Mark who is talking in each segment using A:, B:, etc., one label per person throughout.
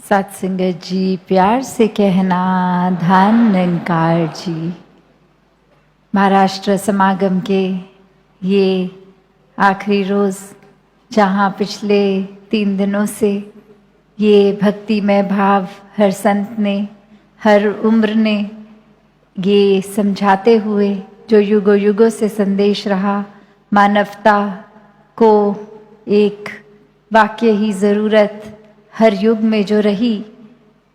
A: सत्संगत जी, प्यार से कहना धन निरंकार जी। महाराष्ट्र समागम के ये आखिरी रोज़, जहाँ पिछले 3 दिनों से ये भक्तिमय भाव हर संत ने, हर उम्र ने ये समझाते हुए जो युगों युगों से संदेश रहा, मानवता को एक वाक्य ही ज़रूरत हर युग में जो रही,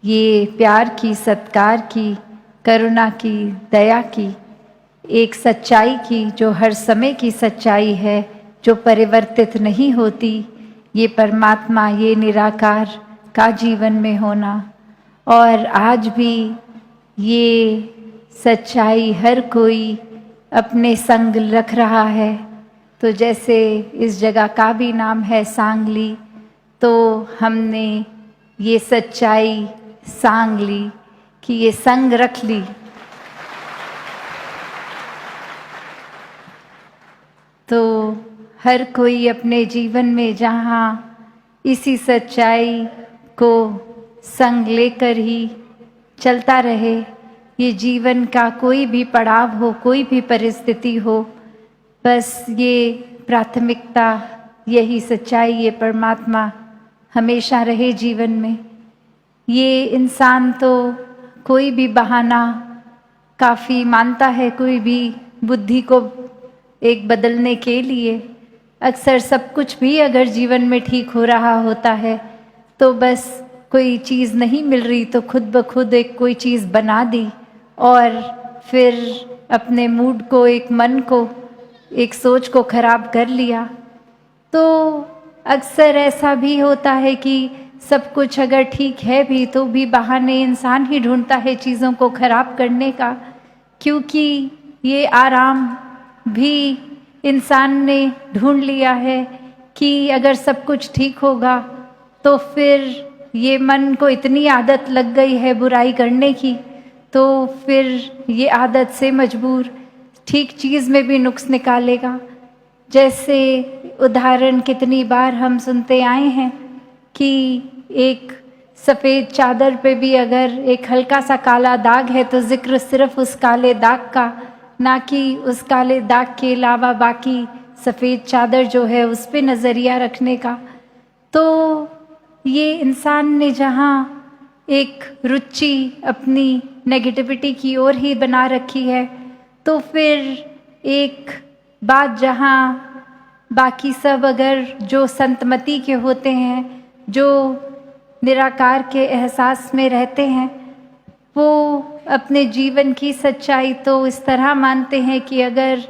A: ये प्यार की, सत्कार की, करुणा की, दया की, एक सच्चाई की जो हर समय की सच्चाई है, जो परिवर्तित नहीं होती, ये परमात्मा, ये निराकार का जीवन में होना। और आज भी ये सच्चाई हर कोई अपने संग रख रहा है। तो जैसे इस जगह का भी नाम है सांगली, तो हमने ये सच्चाई सांग ली कि ये संग रख ली। तो हर कोई अपने जीवन में जहाँ इसी सच्चाई को संग लेकर ही चलता रहे, ये जीवन का कोई भी पड़ाव हो, कोई भी परिस्थिति हो, बस ये प्राथमिकता, यही सच्चाई, ये परमात्मा हमेशा रहे जीवन में। ये इंसान तो कोई भी बहाना काफ़ी मानता है, कोई भी बुद्धि को एक बदलने के लिए। अक्सर सब कुछ भी अगर जीवन में ठीक हो रहा होता है, तो बस कोई चीज़ नहीं मिल रही तो खुद ब खुद एक कोई चीज़ बना दी और फिर अपने मूड को, एक मन को, एक सोच को खराब कर लिया। तो अक्सर ऐसा भी होता है कि सब कुछ अगर ठीक है भी, तो भी बहाने इंसान ही ढूंढता है चीज़ों को खराब करने का, क्योंकि ये आराम भी इंसान ने ढूंढ लिया है कि अगर सब कुछ ठीक होगा तो फिर ये मन को इतनी आदत लग गई है बुराई करने की, तो फिर ये आदत से मजबूर ठीक चीज़ में भी नुक्स निकालेगा। जैसे उदाहरण कितनी बार हम सुनते आए हैं कि एक सफ़ेद चादर पे भी अगर एक हल्का सा काला दाग है तो जिक्र सिर्फ उस काले दाग का, ना कि उस काले दाग के अलावा बाकी सफ़ेद चादर जो है उस पे नज़रिया रखने का। तो ये इंसान ने जहाँ एक रुचि अपनी नेगेटिविटी की ओर ही बना रखी है, तो फिर एक बात जहाँ बाकी सब अगर जो संतमति के होते हैं, जो निराकार के एहसास में रहते हैं, वो अपने जीवन की सच्चाई तो इस तरह मानते हैं कि अगर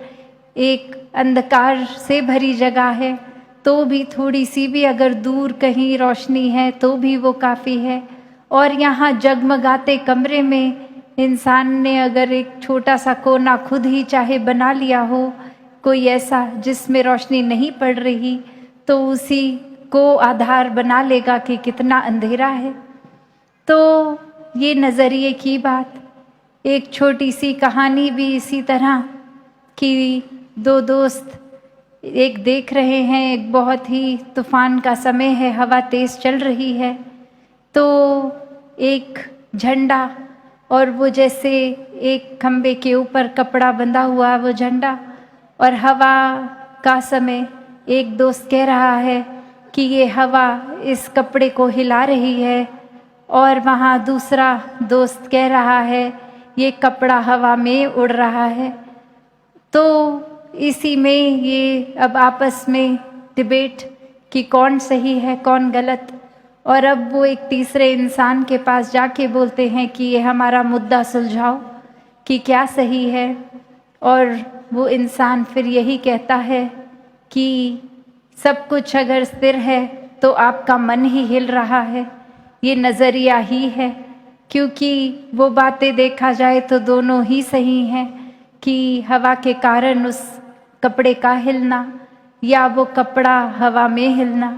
A: एक अंधकार से भरी जगह है तो भी थोड़ी सी भी अगर दूर कहीं रोशनी है तो भी वो काफ़ी है। और यहाँ जगमगाते कमरे में इंसान ने अगर एक छोटा सा कोना खुद ही चाहे बना लिया हो, कोई ऐसा जिसमें रोशनी नहीं पड़ रही, तो उसी को आधार बना लेगा कि कितना अंधेरा है। तो ये नज़रिए की बात। एक छोटी सी कहानी भी इसी तरह कि 2 दोस्त एक देख रहे हैं, एक बहुत ही तूफान का समय है, हवा तेज़ चल रही है, तो एक झंडा और वो जैसे एक खम्बे के ऊपर कपड़ा बंधा हुआ वो झंडा, और हवा का समय एक दोस्त कह रहा है कि ये हवा इस कपड़े को हिला रही है, और वहाँ दूसरा दोस्त कह रहा है ये कपड़ा हवा में उड़ रहा है। तो इसी में ये अब आपस में डिबेट कि कौन सही है कौन गलत, और अब वो एक तीसरे इंसान के पास जाके बोलते हैं कि ये हमारा मुद्दा सुलझाओ कि क्या सही है। और वो इंसान फिर यही कहता है कि सब कुछ अगर स्थिर है तो आपका मन ही हिल रहा है, ये नज़रिया ही है, क्योंकि वो बातें देखा जाए तो दोनों ही सही हैं कि हवा के कारण उस कपड़े का हिलना या वो कपड़ा हवा में हिलना।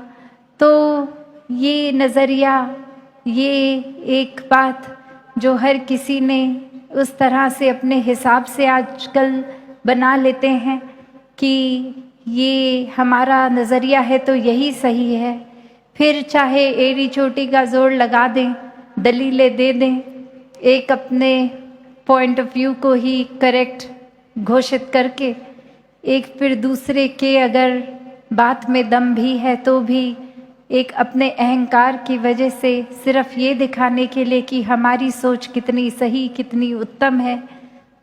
A: तो ये नज़रिया, ये एक बात जो हर किसी ने उस तरह से अपने हिसाब से आजकल बना लेते हैं कि ये हमारा नज़रिया है तो यही सही है। फिर चाहे एड़ी चोटी का जोर लगा दें, दलीलें दे दें, एक अपने पॉइंट ऑफ व्यू को ही करेक्ट घोषित करके, एक फिर दूसरे के अगर बात में दम भी है तो भी एक अपने अहंकार की वजह से सिर्फ ये दिखाने के लिए कि हमारी सोच कितनी सही, कितनी उत्तम है,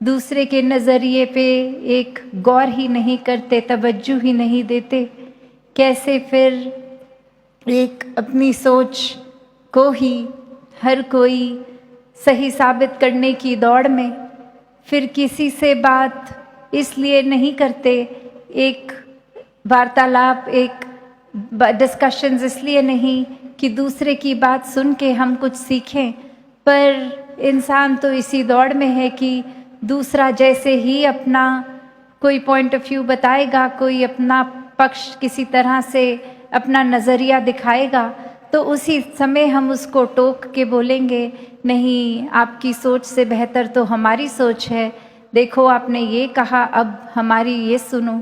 A: दूसरे के नज़रिए पे एक गौर ही नहीं करते, तवज्जो ही नहीं देते। कैसे फिर एक अपनी सोच को ही हर कोई सही साबित करने की दौड़ में फिर किसी से बात इसलिए नहीं करते, एक वार्तालाप, एक डिस्कशंस इसलिए नहीं कि दूसरे की बात सुन के हम कुछ सीखें, पर इंसान तो इसी दौड़ में है कि दूसरा जैसे ही अपना कोई पॉइंट ऑफ व्यू बताएगा, कोई अपना पक्ष किसी तरह से अपना नज़रिया दिखाएगा, तो उसी समय हम उसको टोक के बोलेंगे, नहीं आपकी सोच से बेहतर तो हमारी सोच है, देखो आपने ये कहा, अब हमारी ये सुनो।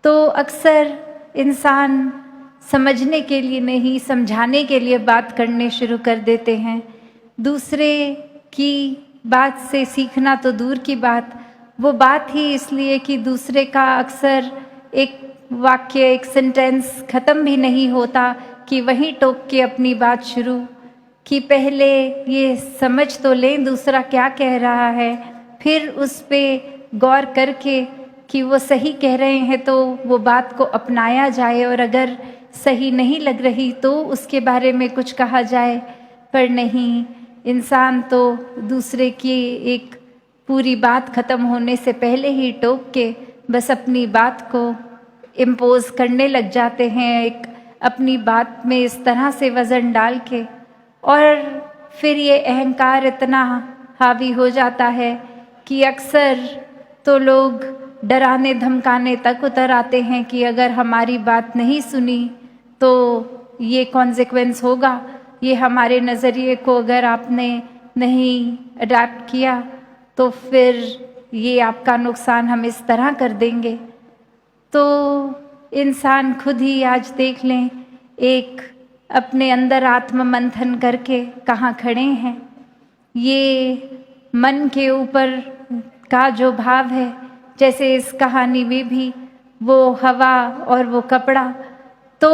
A: तो अक्सर इंसान समझने के लिए नहीं, समझाने के लिए बात करने शुरू कर देते हैं। दूसरे की बात से सीखना तो दूर की बात, वो बात ही इसलिए कि दूसरे का अक्सर एक वाक्य, एक सेंटेंस ख़त्म भी नहीं होता कि वहीं टोक के अपनी बात शुरू, कि पहले ये समझ तो लें दूसरा क्या कह रहा है, फिर उस पे गौर करके कि वो सही कह रहे हैं तो वो बात को अपनाया जाए, और अगर सही नहीं लग रही तो उसके बारे में कुछ कहा जाए। पर नहीं, इंसान तो दूसरे की एक पूरी बात ख़त्म होने से पहले ही टोक के बस अपनी बात को इम्पोज करने लग जाते हैं, एक अपनी बात में इस तरह से वज़न डाल के, और फिर ये अहंकार इतना हावी हो जाता है कि अक्सर तो लोग डराने धमकाने तक उतर आते हैं कि अगर हमारी बात नहीं सुनी तो ये कॉन्सिक्वेंस होगा, ये हमारे नज़रिए को अगर आपने नहीं अडैप्ट किया तो फिर ये आपका नुकसान हम इस तरह कर देंगे। तो इंसान खुद ही आज देख लें, एक अपने अंदर आत्म मंथन करके कहाँ खड़े हैं। ये मन के ऊपर का जो भाव है, जैसे इस कहानी में भी वो हवा और वो कपड़ा, तो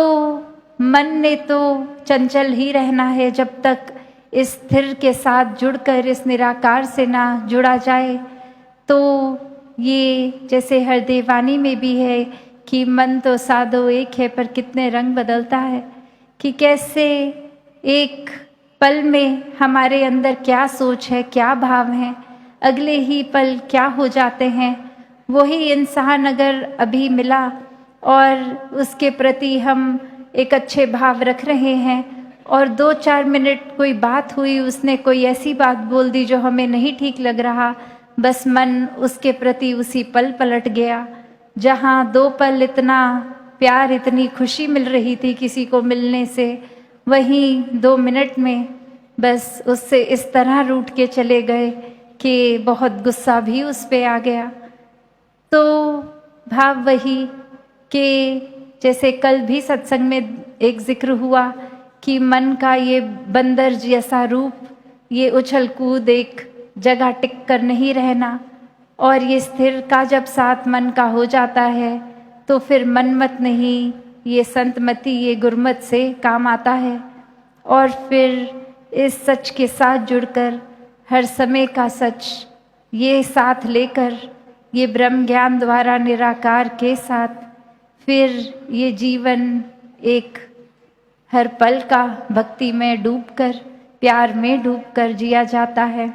A: मन ने तो चंचल ही रहना है जब तक इस स्थिर के साथ जुड़कर इस निराकार से ना जुड़ा जाए। तो ये जैसे हरदेवानी में भी है कि मन तो सादो एक है पर कितने रंग बदलता है, कि कैसे एक पल में हमारे अंदर क्या सोच है, क्या भाव है, अगले ही पल क्या हो जाते हैं। वही इंसान अगर अभी मिला और उसके प्रति हम एक अच्छे भाव रख रहे हैं और 2-4 मिनट कोई बात हुई, उसने कोई ऐसी बात बोल दी जो हमें नहीं ठीक लग रहा, बस मन उसके प्रति उसी पल पलट गया। जहाँ 2 पल इतना प्यार, इतनी खुशी मिल रही थी किसी को मिलने से, वहीं 2 मिनट में बस उससे इस तरह रूठ के चले गए कि बहुत गुस्सा भी उस पे आ गया। तो भाव वही कि जैसे कल भी सत्संग में एक जिक्र हुआ कि मन का ये बंदर जैसा रूप, ये उछल कूद, एक जगह टिक कर नहीं रहना, और ये स्थिर का जब साथ मन का हो जाता है तो फिर मनमत नहीं, ये संतमति, ये गुरमत से काम आता है। और फिर इस सच के साथ जुड़कर हर समय का सच ये साथ लेकर, ये ब्रह्म ज्ञान द्वारा निराकार के साथ फिर ये जीवन एक हर पल का भक्ति में डूबकर, प्यार में डूबकर जिया जाता है।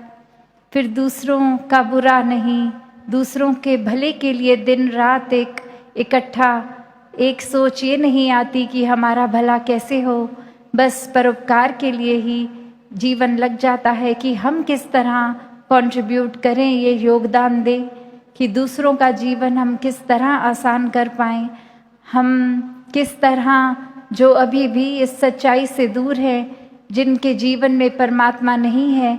A: फिर दूसरों का बुरा नहीं, दूसरों के भले के लिए दिन रात एक इकट्ठा, एक सोच ये नहीं आती कि हमारा भला कैसे हो, बस परोपकार के लिए ही जीवन लग जाता है कि हम किस तरह कंट्रीब्यूट करें, ये योगदान दें कि दूसरों का जीवन हम किस तरह आसान कर पाएं, हम किस तरह जो अभी भी इस सच्चाई से दूर है, जिनके जीवन में परमात्मा नहीं है,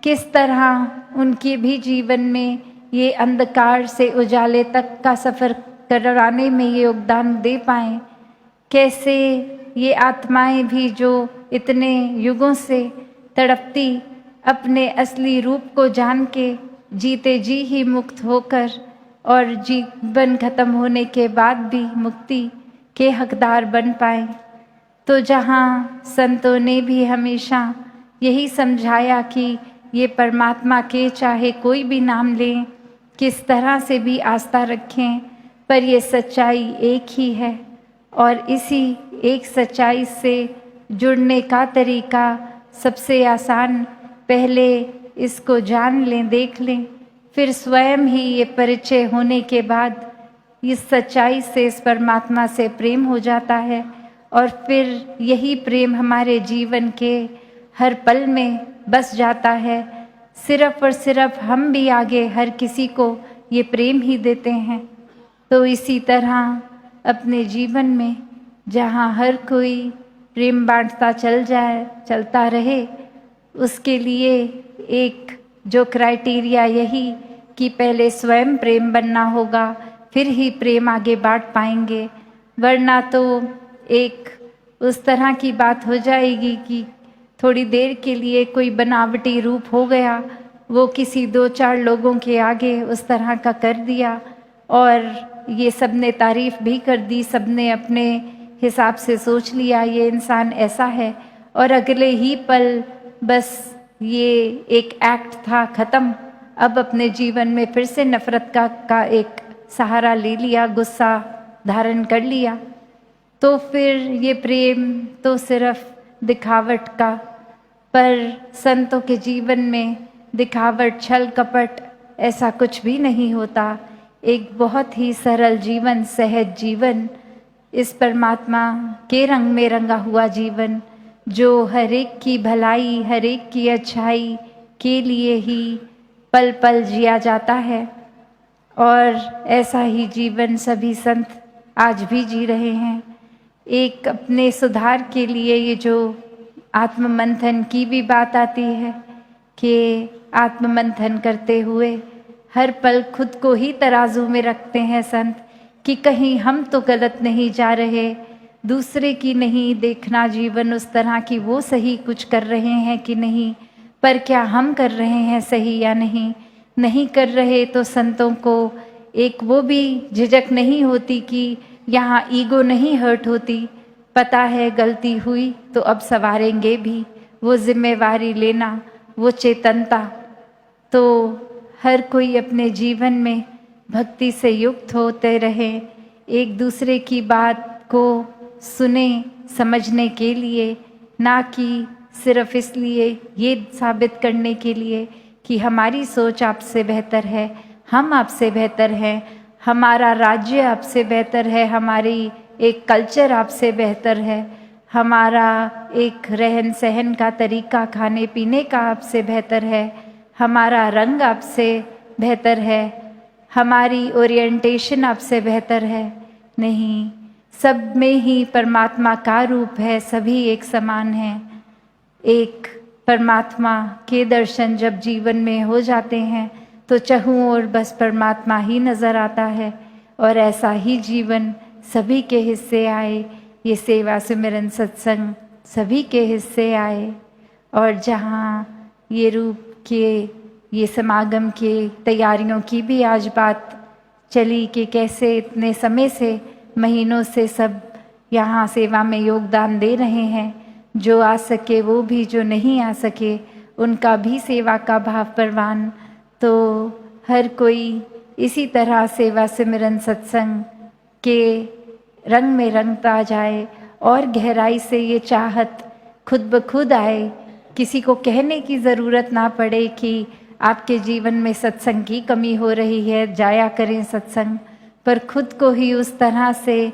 A: किस तरह उनके भी जीवन में ये अंधकार से उजाले तक का सफ़र कराने में ये योगदान दे पाएं। कैसे ये आत्माएं भी जो इतने युगों से तड़पती अपने असली रूप को जान के जीते जी ही मुक्त होकर और जीवन खत्म होने के बाद भी मुक्ति के हकदार बन पाए। तो जहाँ संतों ने भी हमेशा यही समझाया कि ये परमात्मा के चाहे कोई भी नाम लें, किस तरह से भी आस्था रखें, पर ये सच्चाई एक ही है और इसी एक सच्चाई से जुड़ने का तरीका सबसे आसान, पहले इसको जान लें, देख लें, फिर स्वयं ही ये परिचय होने के बाद इस सच्चाई से, इस परमात्मा से प्रेम हो जाता है और फिर यही प्रेम हमारे जीवन के हर पल में बस जाता है। सिर्फ और सिर्फ हम भी आगे हर किसी को ये प्रेम ही देते हैं। तो इसी तरह अपने जीवन में जहाँ हर कोई प्रेम बांटता चलता रहे, उसके लिए एक जो क्राइटेरिया यही कि पहले स्वयं प्रेम बनना होगा, फिर ही प्रेम आगे बांट पाएंगे। वरना तो एक उस तरह की बात हो जाएगी कि थोड़ी देर के लिए कोई बनावटी रूप हो गया, वो किसी 2-4 लोगों के आगे उस तरह का कर दिया और ये सब ने तारीफ भी कर दी, सब ने अपने हिसाब से सोच लिया ये इंसान ऐसा है, और अगले ही पल बस ये एक एक्ट था, ख़त्म। अब अपने जीवन में फिर से नफ़रत का एक सहारा ले लिया, गुस्सा धारण कर लिया। तो फिर ये प्रेम तो सिर्फ दिखावट का, पर संतों के जीवन में दिखावट, छल कपट ऐसा कुछ भी नहीं होता। एक बहुत ही सरल जीवन, सहज जीवन, इस परमात्मा के रंग में रंगा हुआ जीवन, जो हर एक की भलाई, हर एक की अच्छाई के लिए ही पल पल जिया जाता है। और ऐसा ही जीवन सभी संत आज भी जी रहे हैं। एक अपने सुधार के लिए ये जो आत्ममंथन की भी बात आती है कि आत्ममंथन करते हुए हर पल खुद को ही तराजू में रखते हैं संत कि कहीं हम तो गलत नहीं जा रहे, दूसरे की नहीं देखना जीवन उस तरह की वो सही कुछ कर रहे हैं कि नहीं, पर क्या हम कर रहे हैं सही या नहीं कर रहे। तो संतों को एक वो भी झिझक नहीं होती कि यहाँ ईगो नहीं हर्ट होती, पता है गलती हुई तो अब संवारेंगे भी, वो जिम्मेवारी लेना, वो चेतनता। तो हर कोई अपने जीवन में भक्ति से युक्त होते रहे, एक दूसरे की बात को सुने समझने के लिए, ना कि सिर्फ इसलिए ये साबित करने के लिए कि हमारी सोच आपसे बेहतर है, हम आपसे बेहतर हैं, हमारा राज्य आपसे बेहतर है, हमारी एक कल्चर आपसे बेहतर है, हमारा एक रहन सहन का तरीका, खाने पीने का आपसे बेहतर है, हमारा रंग आपसे बेहतर है, हमारी ओरिएंटेशन आपसे बेहतर है। नहीं, सब में ही परमात्मा का रूप है, सभी एक समान हैं। एक परमात्मा के दर्शन जब जीवन में हो जाते हैं तो चहूँ और बस परमात्मा ही नज़र आता है, और ऐसा ही जीवन सभी के हिस्से आए, ये सेवा सिमरन सत्संग सभी के हिस्से आए। और जहाँ ये रूप के ये समागम के तैयारियों की भी आज बात चली कि कैसे इतने समय से, महीनों से सब यहाँ सेवा में योगदान दे रहे हैं, जो आ सके वो भी, जो नहीं आ सके उनका भी सेवा का भाव परवान। तो हर कोई इसी तरह सेवा सिमरन सत्संग के रंग में रंगता जाए और गहराई से ये चाहत खुद ब खुद आए, किसी को कहने की ज़रूरत ना पड़े कि आपके जीवन में सत्संग की कमी हो रही है, जाया करें सत्संग, पर खुद को ही उस तरह से,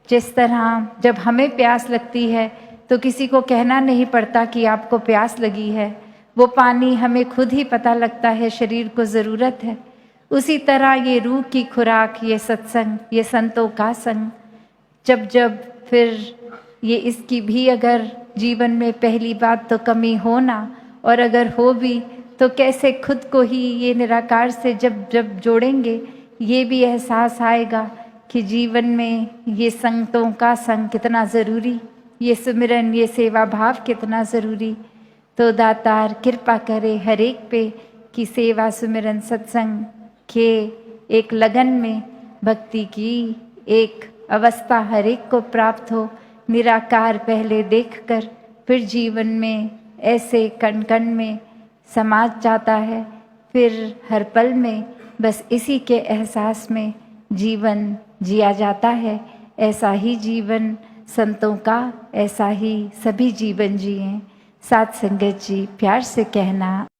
A: जिस तरह जब हमें प्यास लगती है तो किसी को कहना नहीं पड़ता कि आपको प्यास लगी है, वो पानी हमें खुद ही पता लगता है, शरीर को ज़रूरत है। उसी तरह ये रूह की खुराक, ये सत्संग, ये संतों का संग, जब फिर ये इसकी भी अगर जीवन में पहली बात तो कमी हो ना, और अगर हो भी तो कैसे खुद को ही ये निराकार से जब जोड़ेंगे, ये भी एहसास आएगा कि जीवन में ये संगतों का संग कितना ज़रूरी, ये सुमिरन, ये सेवा भाव कितना ज़रूरी। तो दातार कृपा करे हर एक पे कि सेवा सुमिरन सत्संग के एक लगन में भक्ति की एक अवस्था हर एक को प्राप्त हो। निराकार पहले देखकर फिर जीवन में ऐसे कण कण में समा जाता है, फिर हर पल में बस इसी के एहसास में जीवन जिया जाता है। ऐसा ही जीवन संतों का, ऐसा ही सभी जीवन जिएं। साथ संगत जी प्यार से कहना